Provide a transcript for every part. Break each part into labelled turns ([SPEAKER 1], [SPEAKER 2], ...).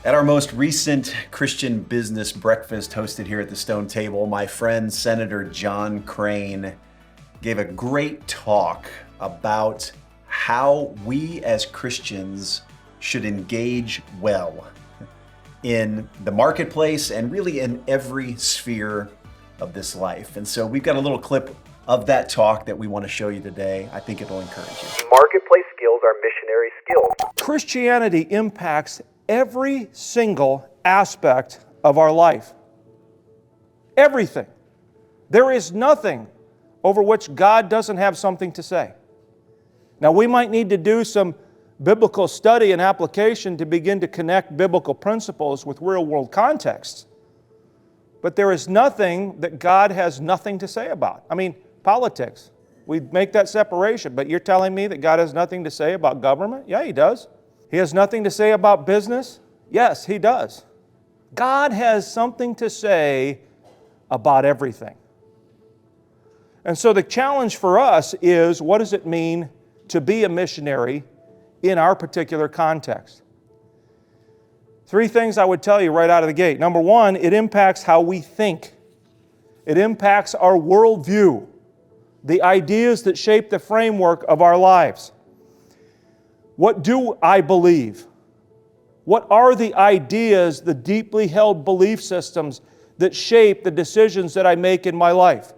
[SPEAKER 1] At our most recent Christian business breakfast hosted here at the Stone Table, my friend Senator John Crane gave a great talk about how we as Christians should engage well in the marketplace and really in every sphere of this life. And so we've got a little clip of that talk that we want to show you today. I think it'll encourage you.
[SPEAKER 2] Marketplace skills are missionary skills.
[SPEAKER 3] Christianity impacts every single aspect of our life. Everything. There is nothing over which God doesn't have something to say. Now, we might need to do some biblical study and application to begin to connect biblical principles with real-world contexts. But there is nothing that God has nothing to say about. I mean, politics. We make that separation, but you're telling me that God has nothing to say about government? Yeah, He does. He has nothing to say about business? Yes, He does. God has something to say about everything. And so the challenge for us is, what does it mean to be a missionary in our particular context? Three things I would tell you right out of the gate. Number one, it impacts how we think. It impacts our worldview, the ideas that shape the framework of our lives. What do I believe? What are the ideas, the deeply held belief systems that shape the decisions that I make in my life?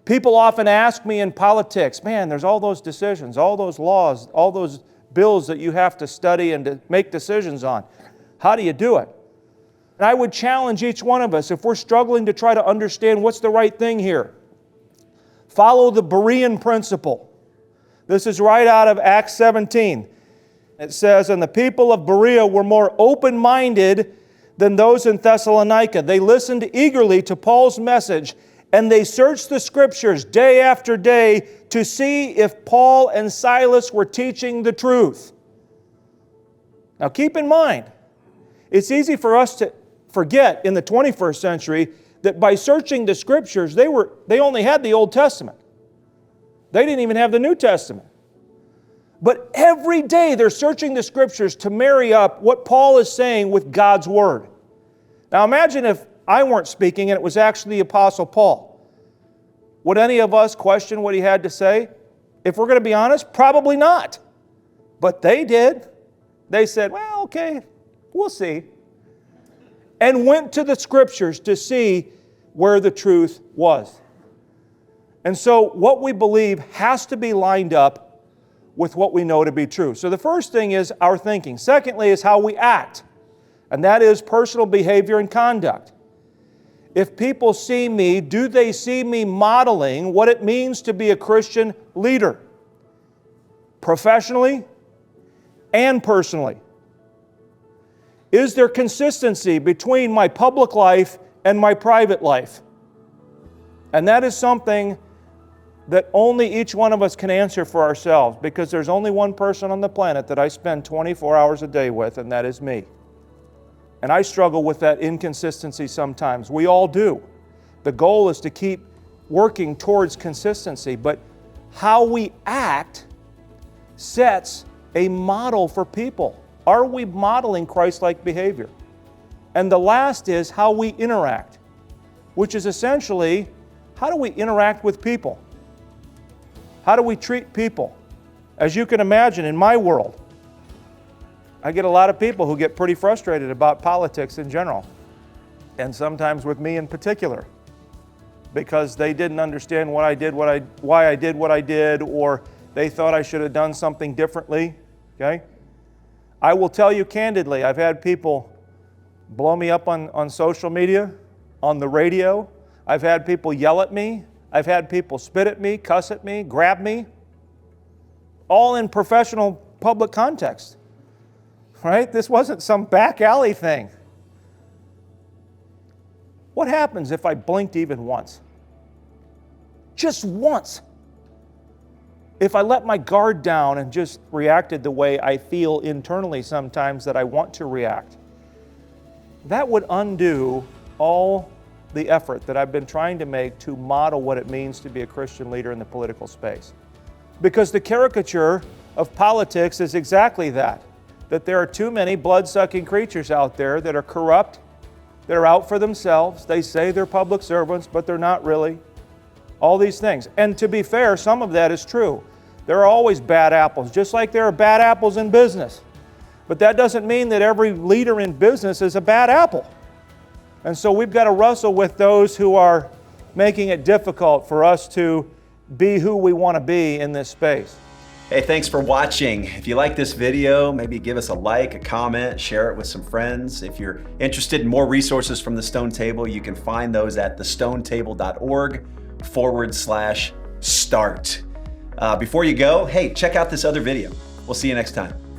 [SPEAKER 3] People often ask me in politics, man, there's all those decisions, all those laws, all those bills that you have to study and to make decisions on. How do you do it? And I would challenge each one of us, if we're struggling to try to understand what's the right thing here, follow the Berean principle. This is right out of Acts 17. It says, and the people of Berea were more open-minded than those in Thessalonica. They listened eagerly to Paul's message, and they searched the Scriptures day after day to see if Paul and Silas were teaching the truth. Now keep in mind, it's easy for us to forget in the 21st century that by searching the Scriptures, they only had the Old Testament. They didn't even have the New Testament. But every day they're searching the Scriptures to marry up what Paul is saying with God's Word. Now imagine if I weren't speaking and it was actually the Apostle Paul. Would any of us question what he had to say? If we're going to be honest, probably not. But they did. They said, well, okay, we'll see. And went to the Scriptures to see where the truth was. And so what we believe has to be lined up with what we know to be true. So the first thing is our thinking. Secondly is how we act. And that is personal behavior and conduct. If people see me, do they see me modeling what it means to be a Christian leader? Professionally and personally. Is there consistency between my public life and my private life? And that is something that only each one of us can answer for ourselves, because there's only one person on the planet that I spend 24 hours a day with, and that is me. And I struggle with that inconsistency sometimes. We all do. The goal is to keep working towards consistency, but how we act sets a model for people. Are we modeling Christ-like behavior? And the last is how we interact, which is essentially, how do we interact with people? How do we treat people? As you can imagine, in my world, I get a lot of people who get pretty frustrated about politics in general, and sometimes with me in particular, because they didn't understand why I did what I did, or they thought I should have done something differently. Okay? I will tell you candidly, I've had people blow me up on social media, on the radio. I've had people yell at me. I've had people spit at me, cuss at me, grab me, all in professional public context. Right? This wasn't some back alley thing. What happens if I blinked even once? Just once. If I let my guard down and just reacted the way I feel internally sometimes that I want to react, that would undo all the effort that I've been trying to make to model what it means to be a Christian leader in the political space. Because the caricature of politics is exactly that. that there are too many blood-sucking creatures out there that are corrupt, that are out for themselves. They say they're public servants, but they're not really. All these things. And to be fair, some of that is true. There are always bad apples, just like there are bad apples in business. But that doesn't mean that every leader in business is a bad apple. And so we've got to wrestle with those who are making it difficult for us to be who we want to be in this space.
[SPEAKER 1] Hey, thanks for watching. If you like this video, maybe give us a like, a comment, share it with some friends. If you're interested in more resources from the Stone Table, you can find those at thestonetable.org/start. Before you go, hey, check out this other video. We'll see you next time.